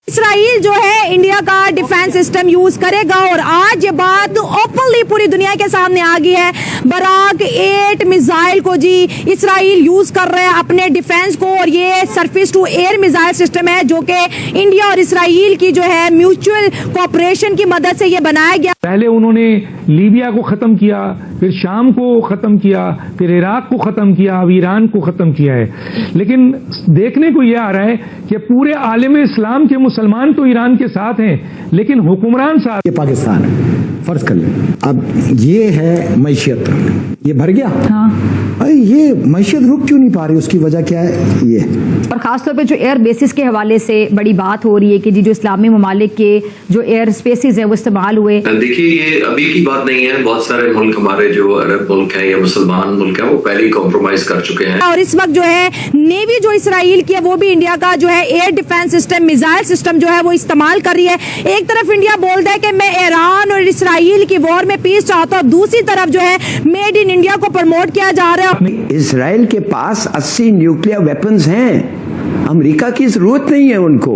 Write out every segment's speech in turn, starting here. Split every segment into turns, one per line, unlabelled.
Israel जो है India का डिफेंस सिस्टम यूज करेगा और आज ये बात ओपनली पूरी दुनिया के सामने आ गई है। बराक 8 मिसाइल को जी इसराइल यूज कर रहे हैं अपने डिफेंस को और ये surface to air missile system है जो कि इंडिया और इसराइल की जो है म्यूचुअल कोऑपरेशन की मदद से ये बनाया गया।
पहले उन्होंने लीबिया को खत्म किया, फिर शाम को खत्म किया, फिर इराक को खत्म किया, अब ईरान को खत्म किया है। लेकिन देखने को यह आ रहा है कि पूरे आलम इस्लाम के मुसलमान तो ईरान के साथ हैं लेकिन हुक्मरान साथ।
ये पाकिस्तान है, फर्ज कर लें। अब ये है मैशियत, ये भर गया।
हाँ।
अरे ये मैशियत रुक क्यों नहीं पा रही, उसकी वजह क्या है? ये
और खासतौर पे जो एयर बेसिस के हवाले से बड़ी बात हो रही है कि जी जो इस्लामी ममालिक के जो एयर स्पेसिस है वो इस्तेमाल हुए।
देखिए ये अभी की बात नहीं है, बहुत सारे मुल्क हमारे जो अरब मुल्क हैं या मुसलमान मुल्क हैं वो पहले ही कॉम्प्रोमाइज कर चुके हैं।
और इस वक्त जो है नेवी जो इसराइल की है वो भी इंडिया का जो है air defence system missile system जो है वो इस्तेमाल कर रही है। एक तरफ इंडिया बोलता है कि मैं ईरान और इसराइल की वॉर में पीस चाहता हूँ, दूसरी तरफ जो है मेड इन इंडिया को प्रमोट किया जा रहा है।
इजराइल के पास 80 न्यूक्लियर वेपन्स हैं, अमेरिका की जरूरत नहीं है उनको।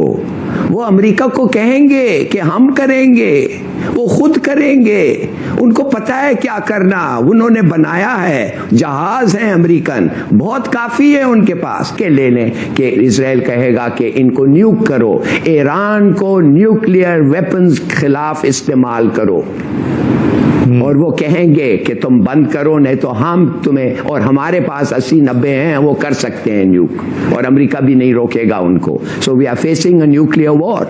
वो अमेरिका को कहेंगे कि हम करेंगे, वो खुद करेंगे। उनको पता है क्या करना, उन्होंने बनाया है, जहाज है अमेरिकन, बहुत काफी है उनके पास के लेने कि इजराइल कहेगा कि इनको न्यूक करो, ईरान को न्यूक्लियर वेपन्स खिलाफ इस्तेमाल करो और वो कहेंगे कि तुम बंद करो नहीं तो हम तुम्हें, और हमारे पास 80-90 हैं, वो कर सकते हैं न्यूक और अमेरिका भी नहीं रोकेगा उनको। So we are facing a nuclear war,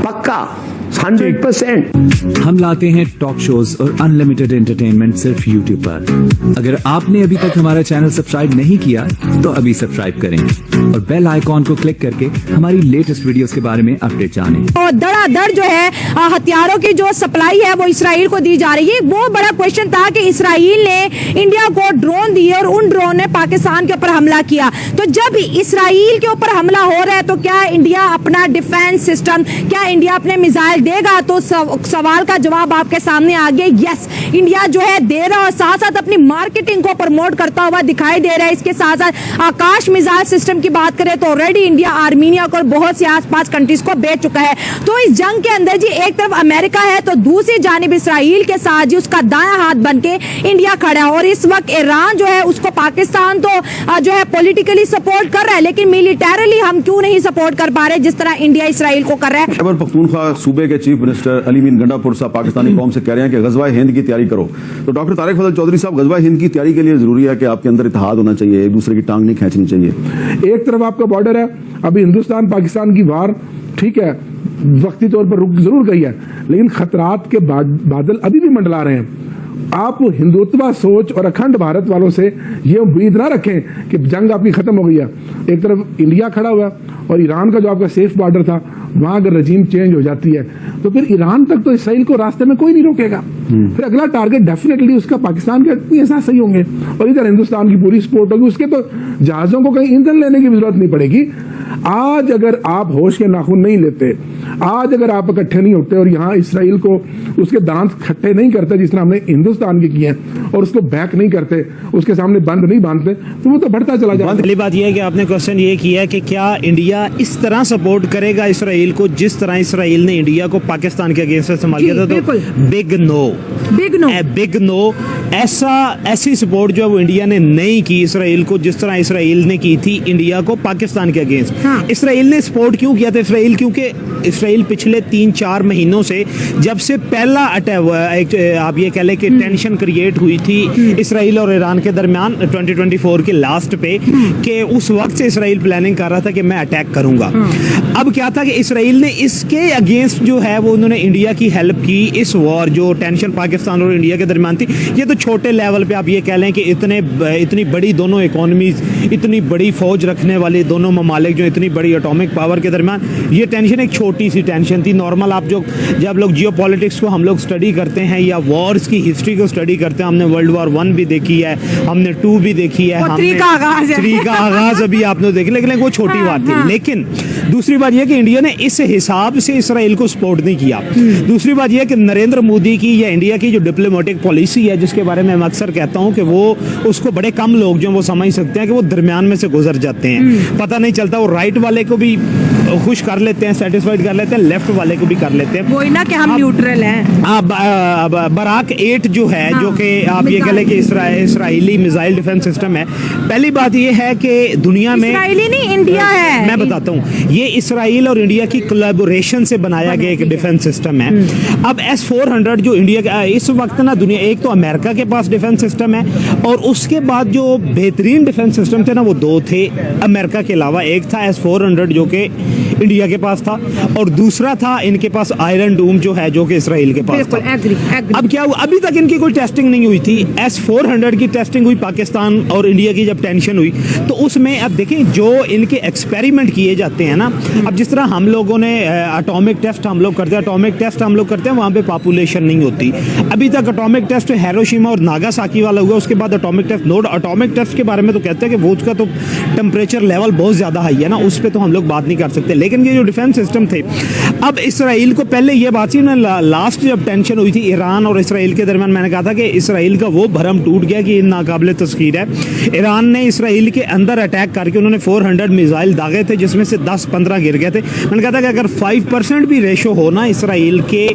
पक्का 100%।
हम लाते हैं टॉक शोज और अनलिमिटेड एंटरटेनमेंट सिर्फ YouTube पर। अगर आपने अभी तक हमारा चैनल सब्सक्राइब नहीं किया तो अभी सब्सक्राइब करें और बेल आइकॉन को क्लिक करके हमारी लेटेस्ट वीडियोस के बारे में अपडेट जानें।
और धड़ाधड़ जो है हथियारों की जो सप्लाई है वो इसराइल को दी जा रही है। वो बड़ा क्वेश्चन था कि इसराइल ने इंडिया को ड्रोन दिए और उन ड्रोन ने पाकिस्तान के ऊपर हमला किया। तो जब इसराइल के ऊपर हमला हो रहा है तो क्या इंडिया अपना डिफेंस सिस्टम, क्या इंडिया अपने मिसाइल देगा? तो सवाल का जवाब आपके सामने आ गया, यस इंडिया जो है दे रहा और साथ साथ अपनी मार्केटिंग को प्रमोट करता हुआ दिखाई दे रहा है। इसके साथ साथ आकाश मिसाइल सिस्टम की बात करें तो ऑलरेडी इंडिया आर्मीनिया को बहुत से आसपास कंट्रीज को बेच चुका है। तो इस जंग के अंदर जी एक तरफ अमेरिका है तो दूसरी जानिब इसराइल के साथ जी उसका दायां हाथ बनके इंडिया खड़ा है। और इस वक्त ईरान जो है उसको पाकिस्तान तो जो है पॉलिटिकली सपोर्ट कर रहा है लेकिन मिलिटरली हम क्यों नहीं सपोर्ट कर पा रहे जिस तरह इंडिया इसराइल को कर रहा है।
खैबर पख्तूनख्वा सूबे के chief minister Ali mean Gandapur साहब पाकिस्तानी कौम से कह रहे हैं कि गजवा हिंद की तैयारी करो। तो डॉक्टर तारिक फजल चौधरी साहब, गजवा हिंद की तैयारी के लिए जरूरी है कि आपके अंदर इत्तेहाद होना चाहिए, एक दूसरे की टांग नहीं खींचनी चाहिए।
एक तरफ आपका बॉर्डर है, अभी हिंदुस्तान पाकिस्तान की वार ठीक है वक्ती तौर पर रुक जरूर गई है लेकिन खतरात के बादल अभी भी मंडला रहे हैं। आप हिंदुत्व सोच और अखंड भारत वालों से ये उम्मीद ना रखें कि जंग आपकी खत्म हो गई है। एक तरफ इंडिया खड़ा हुआ और ईरान का जो आपका सेफ बॉर्डर था वहां अगर रजीम चेंज हो जाती है तो फिर ईरान तक तो इसराइल को रास्ते में कोई नहीं रोकेगा। फिर अगला टारगेट डेफिनेटली उसका पाकिस्तान के ऐसा सही होंगे और इधर हिंदुस्तान की पूरी सपोर्ट होगी। उसके तो जहाजों को कहीं ईंधन लेने की जरूरत नहीं पड़ेगी। आज अगर आप होश के नाखून नहीं लेते, आज अगर आप इकट्ठे नहीं होते और यहाँ इसराइल को उसके दांत खट्टे नहीं करते जिस तरह हमने हिंदुस्तान के किए हैं और उसको बैक नहीं करते, उसके सामने बंद नहीं बांधते तो वो तो बढ़ता चला जाएगा।
पहली बात यह है कि आपने क्वेश्चन ये किया है कि क्या इंडिया इस तरह सपोर्ट करेगा इसराइल को जिस तरह इसराइल ने इंडिया को पाकिस्तान के अगेंस्ट इस्तेमाल किया था। तो बिग नो ऐसी सपोर्ट जो है वो इंडिया ने नहीं की इसराइल को जिस तरह इसराइल ने की थी इंडिया को पाकिस्तान के अगेंस्ट। हाँ। इसराइल ने सपोर्ट क्यों किया था इसराइल? क्योंकि इसराइल पिछले 3-4 महीनों से जब से पहला अटैक आप ये कह लें कि टेंशन क्रिएट हुई थी इसराइल और ईरान के दरमियान 2024 के लास्ट पे कि उस वक्त से इसराइल प्लानिंग कर रहा था कि मैं अटैक करूंगा। अब क्या था कि इसराइल ने इसके अगेंस्ट जो है वो उन्होंने इंडिया की हेल्प की। इस वॉर जो टेंशन पाकिस्तान और इंडिया के दरमियान थी, ये तो छोटे लेवल पे आप ये कह लें कि इतनी बड़ी दोनों इकोनॉमीज, इतनी बड़ी फौज रखने वाले दोनों ममालिक जो इतनी बड़ी एटॉमिक पावर के दरमियान ये टेंशन एक छोटी सी टेंशन थी नॉर्मल। आप जो जब लोग जियो पॉलिटिक्स को हम लोग स्टडी करते हैं या वॉर्स की हिस्ट्री को स्टडी करते हैं, हमने वर्ल्ड वॉर 1 भी देखी है, हमने 2 भी देखी है, हमने
3 का आगाज है।
3 का आगाज अभी आपने देखी, लेकिन वो छोटी बात थी। लेकिन दूसरी बात यह कि इंडिया ने इस हिसाब से इसराइल को सपोर्ट नहीं किया। दूसरी बात यह कि नरेंद्र मोदी की या इंडिया की जो डिप्लोमेटिक पॉलिसी है, जिसके बारे में मैं अक्सर कहता हूं कि वो उसको बड़े कम लोग जो वो समझ सकते हैं कि वो दरमियान में से गुजर जाते हैं, पता नहीं चलता। वो राइट वाले को भी खुश कर लेते हैं, सेटिस्फाइड कर लेते हैं, लेफ्ट वाले को भी कर लेते हैं।
वही ना कि हम न्यूट्रल हैं।
बराक 8 जो है, जो कि आप ये कह लें कि इसराइली मिसाइल डिफेंस सिस्टम है। पहली बात ये है कि दुनिया में
इसराइली नहीं, इंडिया है।
मैं बताता हूँ, ये इसराइल और इंडिया की कोलैबोरेशन से बनाया गया एक डिफेंस सिस्टम है। अब S-400 जो इंडिया का इस वक्त ना, दुनिया एक तो अमेरिका के पास डिफेंस सिस्टम है, और उसके बाद जो बेहतरीन डिफेंस सिस्टम थे ना, वो 2 थे अमेरिका के अलावा। एक था S-400 जो कि इंडिया के पास था, और दूसरा था इनके पास आयरन डूम जो है, जो कि इसराइल के पास था।
एग्री।
अब क्या हुआ, अभी तक इनकी कोई टेस्टिंग नहीं हुई थी। S-400 की टेस्टिंग हुई पाकिस्तान और इंडिया की जब टेंशन हुई, तो उसमें अब देखें जो इनके एक्सपेरिमेंट किए जाते हैं ना, अब जिस तरह हम लोगों ने एटॉमिक टेस्ट हम लोग करते हैं, एटॉमिक टेस्ट हम लोग करते हैं, वहाँ पे पॉपुलेशन नहीं होती। अभी तक एटॉमिक टेस्ट हिरोशिमा और नागासाकी वाला हुआ, उसके बाद एटॉमिक टेस्ट नोड। एटॉमिक टेस्ट के बारे में तो कहते हैं कि वो उसका तो टेम्परेचर लेवल बहुत ज़्यादा हाई है ना, उस पर तो हम लोग बात नहीं कर सकते। लेकिन ये जो डिफेंस सिस्टम थे, अब इसराइल को पहले ये बात थी ना, लास्ट जब टेंशन हुई थी ईरान और इसराइल के दरमियान, मैंने कहा था कि इसराइल का वो भरम टूट गया कि नाकाबिले तस्खीर है। ईरान ने इसराइल के अंदर अटैक करके उन्होंने 400 मिसाइल दागे थे, जिसमें से 10-15 गिर गए थे। मैंने कहा था कि अगर 5% भी रेशो हो ना इसराइल के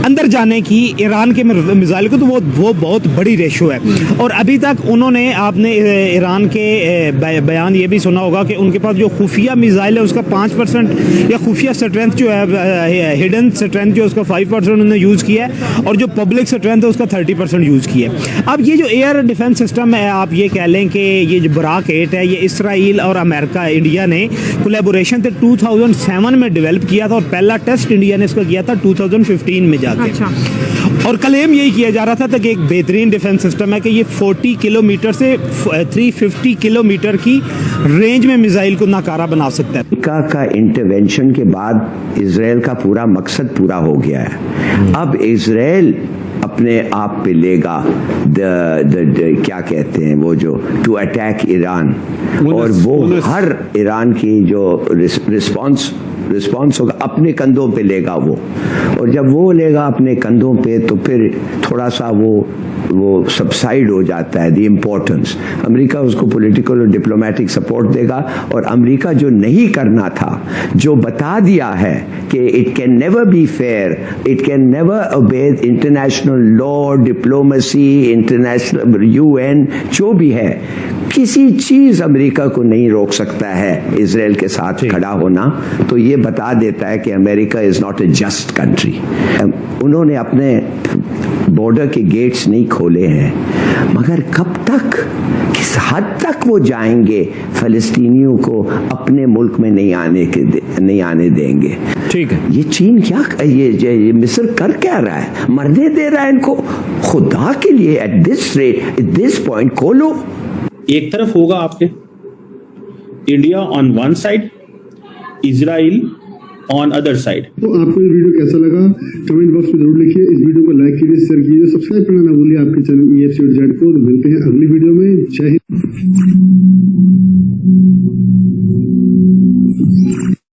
अंदर जाने की ईरान के मिसाइल को, तो वो बहुत बड़ी रेशो है। और अभी तक उन्होंने, आपने ईरान के बयान ये भी सुना होगा कि उनके पास जो खुफिया मिसाइल है उसका 5% या खुफिया स्ट्रेंथ जो है, हिडन स्ट्रेंथ जो उसका 5% उन्होंने यूज़ किया है, और जो पब्लिक स्ट्रेंथ है उसका 30% यूज़ किया है। अब ये जो एयर डिफेंस सिस्टम है, आप ये कह लें कि ये जो बराक 8 है, ये इसराइल और अमेरिका, इंडिया ने कोलैबोरेशन से 2007 में डेवलप किया था, और पहला टेस्ट इंडिया ने इसका किया था 2015 में।
अच्छा।
और क्लेम यही किया जा रहा था कि एक बेहतरीन डिफेंस सिस्टम है कि ये 40 किलोमीटर से 350 किलोमीटर की रेंज में मिसाइल को नाकारा बना सकता है।
अमेरिका का इंटरवेंशन के बाद इजराइल का पूरा मकसद पूरा हो गया है। अब इजराइल अपने आप पे लेगा क्या कहते हैं वो जो टू अटैक ईरान, और वो हर ईरान की जो रिस्पॉन्स होगा अपने कंधों पे लेगा वो। और जब वो लेगा अपने कंधों पे, तो फिर थोड़ा सा वो सबसाइड हो जाता है द इम्पोर्टेंस। अमेरिका उसको पॉलिटिकल और डिप्लोमेटिक सपोर्ट देगा, और अमेरिका जो नहीं करना था, जो बता दिया है कि it can never be fair, it can never obey international law, diplomacy, international UN, जो भी है, किसी चीज अमेरिका को नहीं रोक सकता है इजराइल के साथ खड़ा होना। तो ये बता देता है कि America is not a just country. उन्होंने अपने बॉर्डर के गेट्स नहीं खोले हैं, मगर कब तक, किस हद तक वो जाएंगे, फलस्तीनियों को अपने मुल्क में नहीं आने देंगे।
ठीक है,
ये चीन क्या, ये मिस्र कर क्या रहा है, मरने दे रहा है इनको। खुदा के लिए at this rate, at this point खोलो।
एक तरफ होगा आपके India on one side, Israel on other side.
तो आपको ये वीडियो कैसा लगा कमेंट बॉक्स में जरूर लिखिए। इस वीडियो को लाइक कीजिए, शेयर कीजिए, सब्सक्राइब करना ना भूलिए आपके चैनल EFC और जेड को। मिलते हैं अगली वीडियो में। जय हिंद।